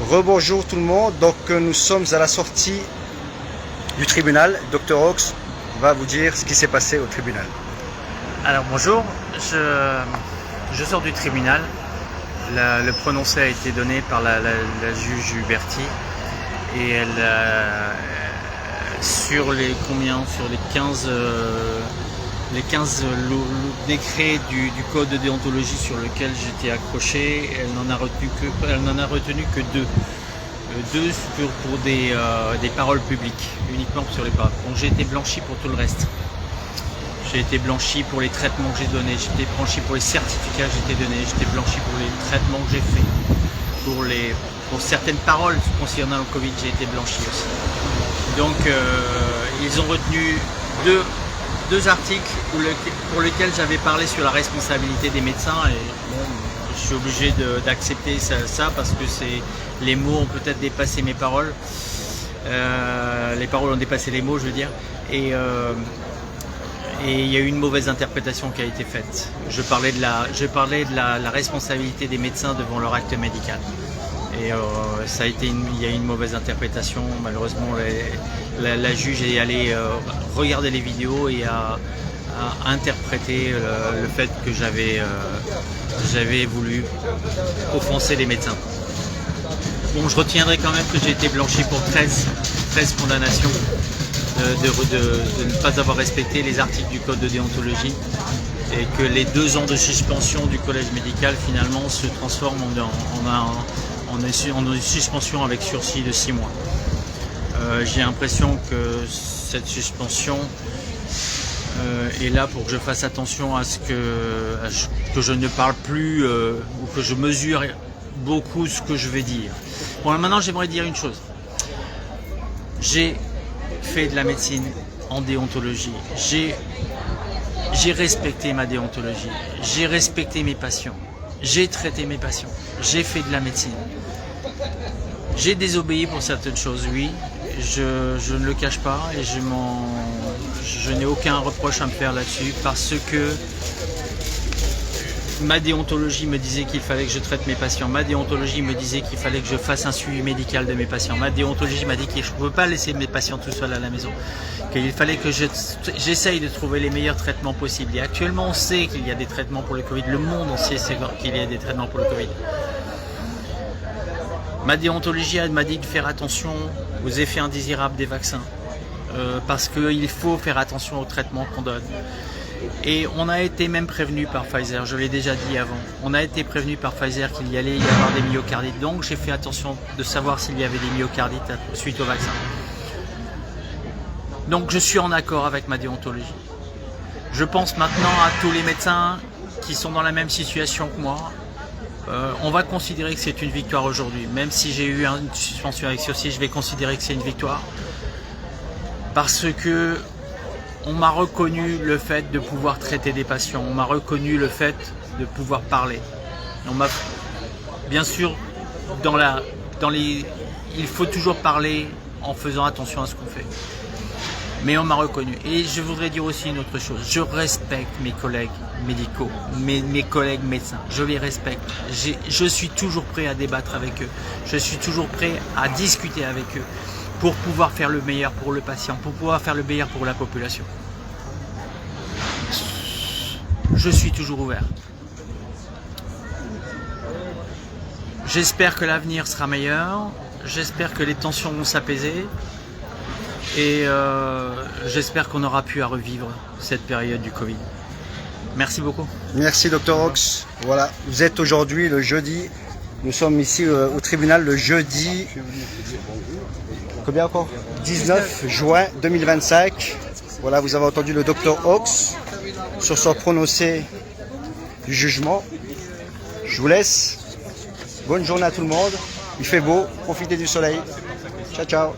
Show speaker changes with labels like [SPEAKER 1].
[SPEAKER 1] Rebonjour tout le monde, donc nous sommes à la sortie du tribunal. Dr Ox va vous dire ce qui s'est passé au tribunal.
[SPEAKER 2] Alors bonjour, je sors du tribunal. Le prononcé a été donné par la juge Huberti et elle sur les 15 décrets du code de déontologie sur lequel j'étais accroché, elle n'en a retenu que deux. Deux pour des paroles publiques, uniquement sur les paroles. Donc j'ai été blanchi pour tout le reste. J'ai été blanchi pour les traitements que j'ai donnés, j'ai été blanchi pour les certificats que j'ai été donnés, j'ai été blanchi pour les traitements que j'ai faits. Pour certaines paroles concernant le Covid, j'ai été blanchi aussi. Donc ils ont retenu deux articles pour lesquels j'avais parlé sur la responsabilité des médecins et bon, je suis obligé d'accepter ça parce que les mots ont peut-être dépassé mes paroles. Les paroles ont dépassé les mots, je veux dire. Et il y a eu une mauvaise interprétation qui a été faite. Je parlais de la responsabilité des médecins devant leur acte médical. Et il y a eu une mauvaise interprétation. Malheureusement, la juge est allée regarder les vidéos et a interprété le fait que j'avais voulu offenser les médecins. Bon, je retiendrai quand même que j'ai été blanchi pour 13 condamnations de ne pas avoir respecté les articles du code de déontologie et que les 2 ans de suspension du collège médical finalement se transforment en une suspension avec sursis de 6 mois. J'ai l'impression que cette suspension est là pour que je fasse attention à ce que je ne parle plus ou que je mesure beaucoup ce que je vais dire. Bon, maintenant j'aimerais dire une chose. J'ai fait de la médecine en déontologie. J'ai respecté ma déontologie. J'ai respecté mes patients. J'ai traité mes patients. J'ai fait de la médecine. J'ai désobéi pour certaines choses, oui. Je ne le cache pas et je n'ai aucun reproche à me faire là-dessus parce que ma déontologie me disait qu'il fallait que je traite mes patients. Ma déontologie me disait qu'il fallait que je fasse un suivi médical de mes patients. Ma déontologie m'a dit que je ne pouvais pas laisser mes patients tout seuls à la maison. Qu'il fallait que j'essaye de trouver les meilleurs traitements possibles. Et actuellement, on sait qu'il y a des traitements pour le Covid. Le monde entier sait qu'il y a des traitements pour le Covid. Ma déontologie m'a dit de faire attention aux effets indésirables des vaccins. Parce qu'il faut faire attention aux traitements qu'on donne. Et on a été même prévenu par Pfizer, je l'ai déjà dit avant, on a été prévenu par Pfizer qu'il y allait y avoir des myocardites. Donc j'ai fait attention de savoir s'il y avait des myocardites suite au vaccin. Donc je suis en accord avec ma déontologie. Je pense maintenant à tous les médecins qui sont dans la même situation que moi. On va considérer que c'est une victoire aujourd'hui. Même si j'ai eu une suspension avec sursis, je vais considérer que c'est une victoire. Parce que on m'a reconnu le fait de pouvoir traiter des patients, on m'a reconnu le fait de pouvoir parler. On m'a, bien sûr, il faut toujours parler en faisant attention à ce qu'on fait. Mais on m'a reconnu. Et je voudrais dire aussi une autre chose. Je respecte mes collègues médicaux, mes collègues médecins. Je les respecte. Je suis toujours prêt à débattre avec eux. Je suis toujours prêt à discuter avec eux pour pouvoir faire le meilleur pour le patient, pour pouvoir faire le meilleur pour la population. Je suis toujours ouvert. J'espère que l'avenir sera meilleur. J'espère que les tensions vont s'apaiser. Et j'espère qu'on aura pu à revivre cette période du Covid. Merci beaucoup.
[SPEAKER 1] Merci Dr Ox. Voilà, vous êtes aujourd'hui le jeudi. Nous sommes ici au tribunal le jeudi. Combien encore 19 juin 2025. Voilà, vous avez entendu le Dr Ox sur son prononcé du jugement. Je vous laisse. Bonne journée à tout le monde. Il fait beau. Profitez du soleil. Ciao, ciao.